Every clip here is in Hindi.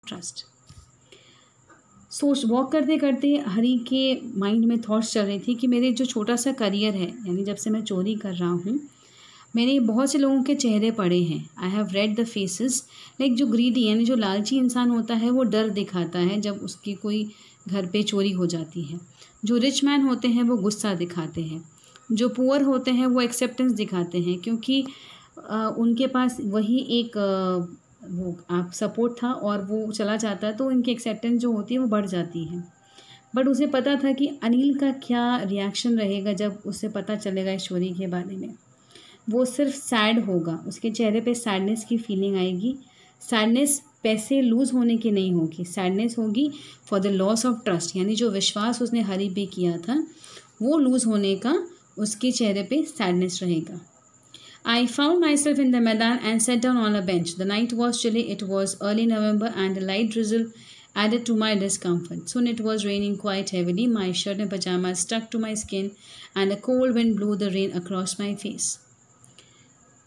ट्रस्ट। वॉक करते करते हरी के माइंड में थॉट्स चल रही थी कि मेरे जो छोटा सा करियर है, यानी जब से मैं चोरी कर रहा हूँ, मैंने बहुत से लोगों के चेहरे पढ़े हैं। I have read the faces, like जो ग्रीडी यानी जो लालची इंसान होता है वो डर दिखाता है जब उसकी कोई घर पे चोरी हो जाती है। जो रिच मैन होते हैं वो गुस्सा दिखाते हैं। जो पुअर होते हैं वो एक्सेप्टेंस दिखाते हैं, क्योंकि उनके पास वही एक वो आप सपोर्ट था और वो चला जाता है तो उनकी एक्सेप्टेंस जो होती है वो बढ़ जाती है। बट उसे पता था कि अनिल का क्या रिएक्शन रहेगा जब उसे पता चलेगा इस चोरी के बारे में। वो सिर्फ सैड होगा, उसके चेहरे पे सैडनेस की फीलिंग आएगी। सैडनेस पैसे लूज़ होने की नहीं होगी, सैडनेस होगी for the loss of trust, यानी जो विश्वास उसने हरी पे किया था वो लूज़ होने का उसके चेहरे पे सैडनेस रहेगा। I found myself in the Maidan and sat down on a bench. The night was chilly, it was early November, and a light drizzle added to my discomfort. Soon it was raining quite heavily. My shirt and pajamas stuck to my skin, and a cold wind blew the rain across my face.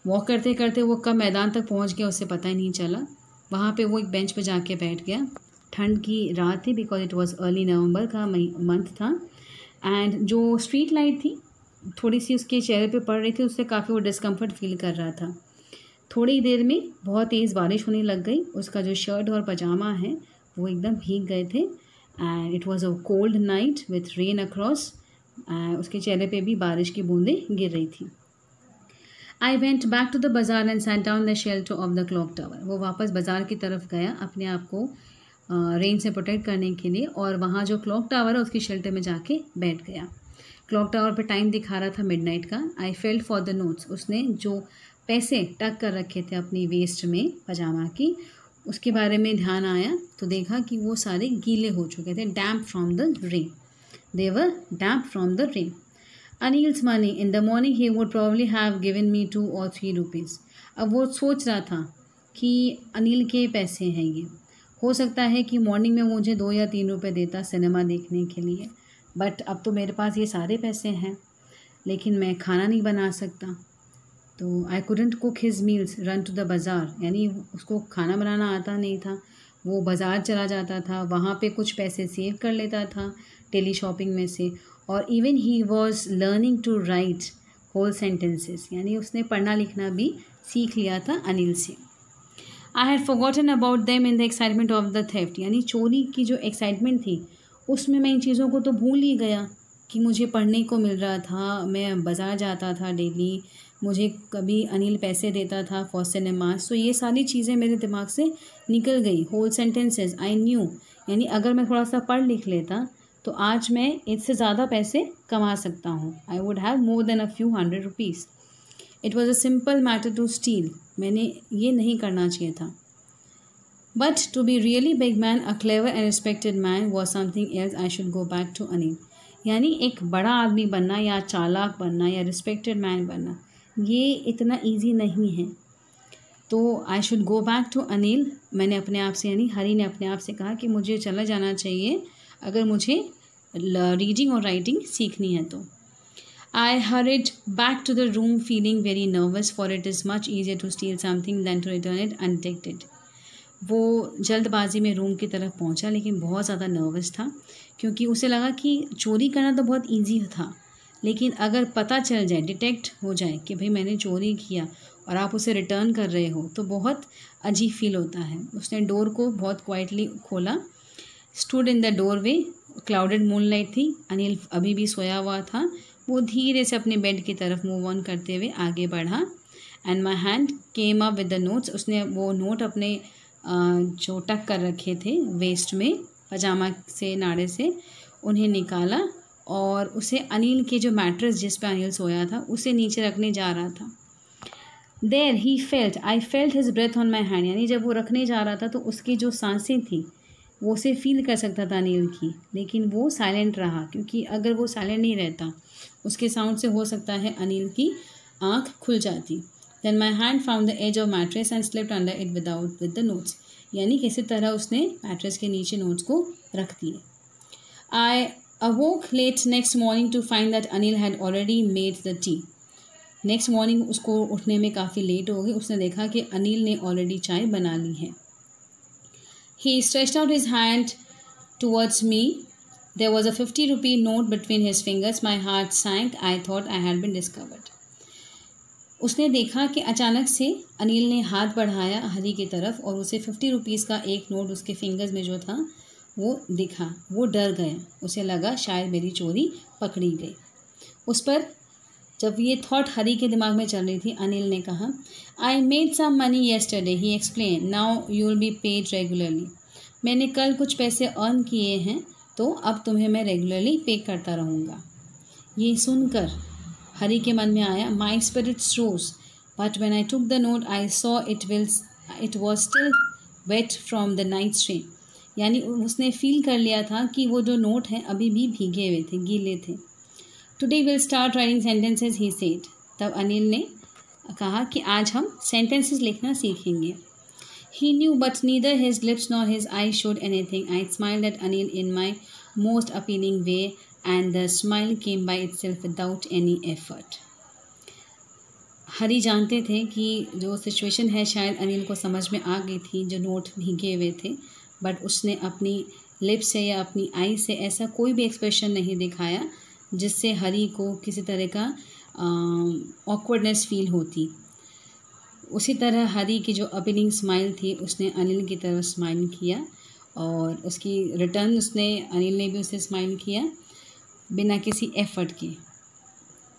Walk करते करते वो कब मैदान तक पहुंच गया उसे पता ही नहीं चला। वहाँ पे वो एक बेंच पे जाके बैठ गया। ठंड की रात थी, बिकॉज इट वॉज अर्ली नवंबर का मंथ था। एंड जो स्ट्रीट लाइट थी थोड़ी सी उसके चेहरे पे पड़ रही थी, उससे काफ़ी वो डिस्कम्फर्ट फील कर रहा था। थोड़ी देर में बहुत तेज़ बारिश होने लग गई। उसका जो शर्ट और पजामा है वो एकदम भीग गए थे। And it was a cold night with rain across. उसके चेहरे पे भी बारिश की बूंदें गिर रही थी। I went back to the bazaar and sat down the shelter of the clock tower. वो वापस बाज़ार की तरफ गया अपने आप को रेन से प्रोटेक्ट करने के लिए, और वहाँ जो क्लॉक टावर है उसकी शेल्टर में जाके बैठ गया। क्लॉक टावर पे टाइम दिखा रहा था मिडनाइट का। I felt for the notes. उसने जो पैसे टक कर रखे थे अपनी वेस्ट में पजामा की, उसके बारे में ध्यान आया तो देखा कि वो सारे गीले हो चुके थे, damp from the rain. They were damp from the rain. Anil's money in the morning he would probably have given me 2 or 3 rupees. अब वो सोच रहा था कि अनिल के पैसे हैं ये, हो सकता है कि मॉर्निंग में मुझे 2 या 3 रुपये देता सिनेमा देखने के लिए, बट अब तो मेरे पास ये सारे पैसे हैं लेकिन मैं खाना नहीं बना सकता। तो I couldn't cook his meals, run to the bazaar, यानी उसको खाना बनाना आता नहीं था। वो बाज़ार चला जाता था, वहाँ पे कुछ पैसे सेव कर लेता था डेली शॉपिंग में से। और even he was learning to write whole sentences, यानी उसने पढ़ना लिखना भी सीख लिया था अनिल से। I had forgotten about them in the excitement of the theft, यानी चोरी की जो एक्साइटमेंट थी उसमें मैं इन चीज़ों को तो भूल ही गया कि मुझे पढ़ने को मिल रहा था, मैं बाज़ार जाता था डेली, मुझे कभी अनिल पैसे देता था फॉर सिनेमा। सो ये सारी चीज़ें मेरे दिमाग से निकल गई। होल सेंटेंसेस आई न्यू, यानी अगर मैं थोड़ा सा पढ़ लिख लेता तो आज मैं इससे ज़्यादा पैसे कमा सकता हूँ। I would have more than a few hundred rupees. It was a simple matter to steal, मैंने ये नहीं करना चाहिए था। But to be really big man, a clever and respected man was something else. I should go back to Anil. यानी एक बड़ा आदमी बनना या चालाक बनना या रिस्पेक्टेड मैन बनना ये इतना इजी नहीं है। तो I should go back to Anil. मैंने अपने आप से, यानी हरी ने अपने आप से कहा कि मुझे चला जाना चाहिए अगर मुझे रीडिंग और राइटिंग सीखनी है तो। I hurried back to the room feeling very nervous, for it is much easier to steal something than to return it undetected. वो जल्दबाजी में रूम की तरफ पहुंचा लेकिन बहुत ज़्यादा नर्वस था, क्योंकि उसे लगा कि चोरी करना तो बहुत इजी था, लेकिन अगर पता चल जाए, डिटेक्ट हो जाए कि भाई मैंने चोरी किया और आप उसे रिटर्न कर रहे हो तो बहुत अजीब फील होता है। उसने डोर को बहुत क्वाइटली खोला। Stood in the doorway, clouded moonlight थी। अनिल अभी भी सोया हुआ था। वो धीरे से अपने बेड की तरफ मूव ऑन करते हुए आगे बढ़ा। And my hand came up with the notes. उसने वो नोट अपने जो टक कर रखे थे वेस्ट में पजामा से, नाड़े से, उन्हें निकाला और उसे अनिल के जो मैट्रेस जिस पे अनिल सोया था उसे नीचे रखने जा रहा था। There he felt, I felt his breath on my hand, यानी जब वो रखने जा रहा था तो उसकी जो सांसें थी वो उसे फील कर सकता था अनिल की, लेकिन वो साइलेंट रहा, क्योंकि अगर वो साइलेंट नहीं रहता उसके साउंड से हो सकता है अनिल की आँख खुल जाती। Then my hand found the edge of mattress and slipped under it with the notes. यानी किसी तरह उसने मैट्रेस के नीचे नोट्स को रख दिए। I awoke late next morning to find that Anil had already made the tea. Next morning उसको उठने में काफ़ी लेट हो गई। उसने देखा कि अनिल ने ऑलरेडी चाय बना ली है। He stretched out his hand towards me. There was a 50 rupee note between his fingers. My heart sank. I thought I had been discovered. उसने देखा कि अचानक से अनिल ने हाथ बढ़ाया हरी की तरफ और उसे 50 रुपीज़ का एक नोट उसके फिंगर्स में जो था वो दिखा। वो डर गया, उसे लगा शायद मेरी चोरी पकड़ी गई। उस पर जब ये थॉट हरी के दिमाग में चल रही थी, अनिल ने कहा, I made some money yesterday, he explain, now you will be paid regularly. मैंने कल कुछ पैसे अर्न किए हैं, तो अब तुम्हें मैं रेगुलरली पे करता रहूँगा। ये सुनकर हरी के मन में आया, my spirits rose, but when I took the note I saw it was still wet from the night rain. यानी उसने फील कर लिया था कि वो जो नोट हैं अभी भी भीगे हुए थे, गीले थे। Today will start writing sentences, he said. तब अनिल ने कहा कि आज हम सेंटेंसेस लिखना सीखेंगे। He knew but neither his lips nor his eyes showed anything. I smiled at Anil in my most appealing way and the smile came by itself without any effort. Hari जानते थे कि जो सिचुएशन है शायद अनिल को समझ में आ गई थी, जो नोट भीगे हुए थे, बट उसने अपनी लिप से या अपनी आई से ऐसा कोई भी एक्सप्रेशन नहीं दिखाया जिससे हरी को किसी तरह का ऑकवर्डनेस फील होती। उसी तरह हरी की जो अपीलिंग स्माइल थी, उसने अनिल की तरफ स्माइल किया और उसकी रिटर्न अनिल ने भी उसे स्माइल किया बिना किसी एफर्ट के।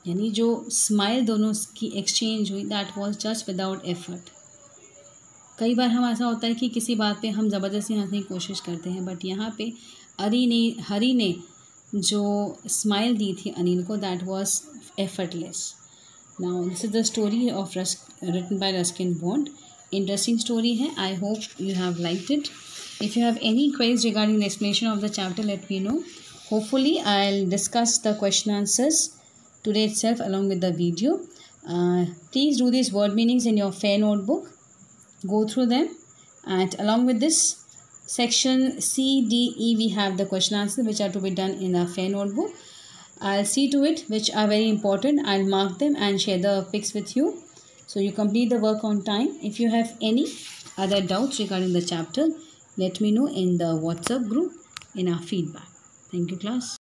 यानी जो स्माइल दोनों की एक्सचेंज हुई, that was just without effort. कई बार हम ऐसा होता है कि किसी बात पे हम ज़बरदस्ती हंसने की कोशिश करते हैं, बट यहाँ पे हरी ने जो स्माइल दी थी अनिल को, that was effortless. Now this is the story of written by Ruskin Bond. Interesting story है। I hope you have liked it. If you have any queries regarding the explanation of the chapter, let me know. Hopefully, I'll discuss the question answers today itself along with the video. Please do these word meanings in your fair notebook. Go through them. And along with this, section C, D, E, we have the question answers which are to be done in a fair notebook. I'll see to it which are very important. I'll mark them and share the pics with you. So you complete the work on time. If you have any other doubts regarding the chapter, let me know in the WhatsApp group in our feedback. Thank you, class.